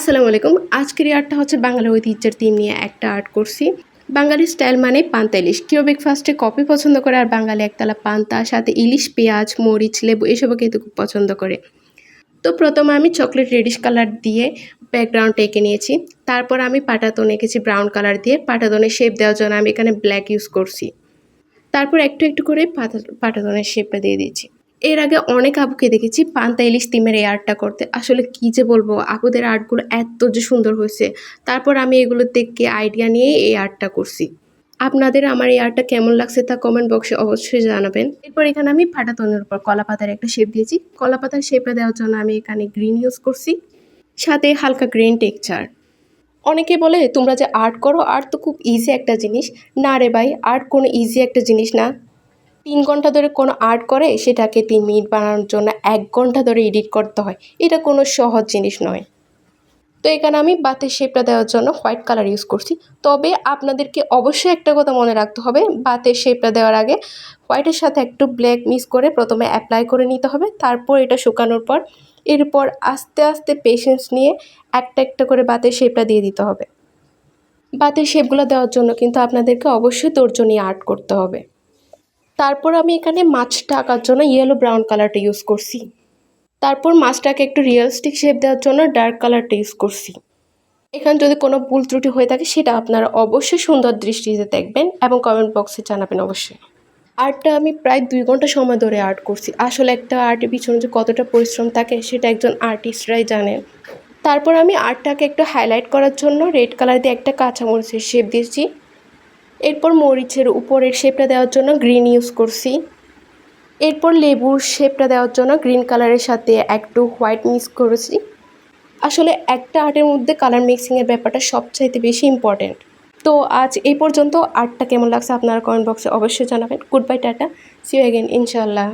আসসালামু আলাইকুম। আজকের এই আর্টটা হচ্ছে বাঙালি ঐতিহ্যের থিম নিয়ে একটা আর্ট করছি। বাঙালি স্টাইল মানে পান্তা ইলিশ। কেউ ব্রেকফাস্টে কফি পছন্দ করে আর বাঙালি একতলা পান্তা সাথে ইলিশ, পেঁয়াজ, মরিচ, লেবু এসবও কিন্তু খুব পছন্দ করে। তো প্রথমে আমি চকলেট রেডিশ কালার দিয়ে ব্যাকগ্রাউন্ড এঁকে নিয়েছি। তারপর আমি পাটাতন এঁকেছি ব্রাউন কালার দিয়ে। পাটাতনের শেপ দেওয়ার জন্য আমি এখানে ব্ল্যাক ইউজ করছি। তারপর একটু একটু করে পাটাতনের শেপটা দিয়ে দিচ্ছি। এর আগে অনেক আপুকে দেখেছি পান্তা ইলিশ থিমের এই আর্টটা করতে। আসলে কি যে বলবো, আপুদের আর্টগুলো এত যে সুন্দর হয়েছে। তারপর আমি এগুলো দেখে আইডিয়া নিয়ে এই আর্টটা করছি। আপনাদের আমার এই আর্টটা কেমন লাগছে তা কমেন্ট বক্সে অবশ্যই জানাবেন। এরপর এখানে আমি পাটাতনের উপর কলা পাতার একটা শেপ দিয়েছি। কলা পাতার শেপটা দেওয়ার জন্য আমি এখানে গ্রিন ইউজ করছি, সাথে হালকা গ্রিন টেক্সচার। অনেকে বলে তোমরা যে আর্ট করো, আর্ট তো খুব ইজি একটা জিনিস। না রে ভাই, আর্ট কোনো ইজি একটা জিনিস না। ৩ ঘন্টা ধরে কোনো আর্ট করে সেটাকে ৩ মিনিট বানানোর জন্য ১ ঘন্টা ধরে এডিট করতে হয়। এটা কোনো সহজ জিনিস নয়। তো এখানে আমি বাতের শেপটা দেওয়ার জন্য হোয়াইট কালার ইউজ করছি। তবে আপনাদেরকে অবশ্যই একটা কথা মনে রাখতে হবে, বাতের শেপটা দেওয়ার আগে হোয়াইটের সাথে একটু ব্ল্যাক মিক্স করে প্রথমে অ্যাপ্লাই করে নিতে হবে। তারপর এটা শুকানোর পর এরপর আস্তে আস্তে পেশেন্স নিয়ে একটা একটা করে বাতের শেপটা দিয়ে দিতে হবে। বাতের শেপগুলো দেওয়ার জন্য কিন্তু আপনাদেরকে অবশ্যই ধৈর্য নিয়ে আর্ট করতে হবে। তারপর আমি এখানে মাছটা আঁকার জন্য ইয়েলো ব্রাউন কালারটা ইউজ করছি। তারপর মাছটাকে একটু রিয়েলিস্টিক শেপ দেওয়ার জন্য ডার্ক কালারটা ইউজ করছি। এখানে যদি কোনো ভুল ত্রুটি হয়ে থাকে সেটা আপনারা অবশ্যই সুন্দর দৃষ্টিতে দেখবেন এবং কমেন্ট বক্সে জানাবেন অবশ্যই। আর্টটা আমি প্রায় ২ ঘন্টা সময় ধরে আর্ট করছি। আসলে একটা আর্টের পিছনে যে কতটা পরিশ্রম থাকে সেটা একজন আর্টিস্টরাই জানে। তারপর আমি আর্টটাকে একটু হাইলাইট করার জন্য রেড কালার দিয়ে একটা কাঁচামরিচের শেপ দিয়েছি। এরপর মরিচের উপরের শেপটা দেওয়ার জন্য গ্রিন ইউজ করছি। এরপর লেবুর শেপটা দেওয়ার জন্য গ্রিন কালারের সাথে একটু হোয়াইট মিক্স করেছি। আসলে একটা আর্টের মধ্যে কালার মিক্সিংয়ের ব্যাপারটা সবচাইতে বেশি ইম্পর্ট্যান্ট। তো আজ এই পর্যন্ত। আর্টটা কেমন লাগছে আপনারা কমেন্ট বক্সে অবশ্যই জানাবেন। Good bye, tata, see you again ইনশাআল্লাহ।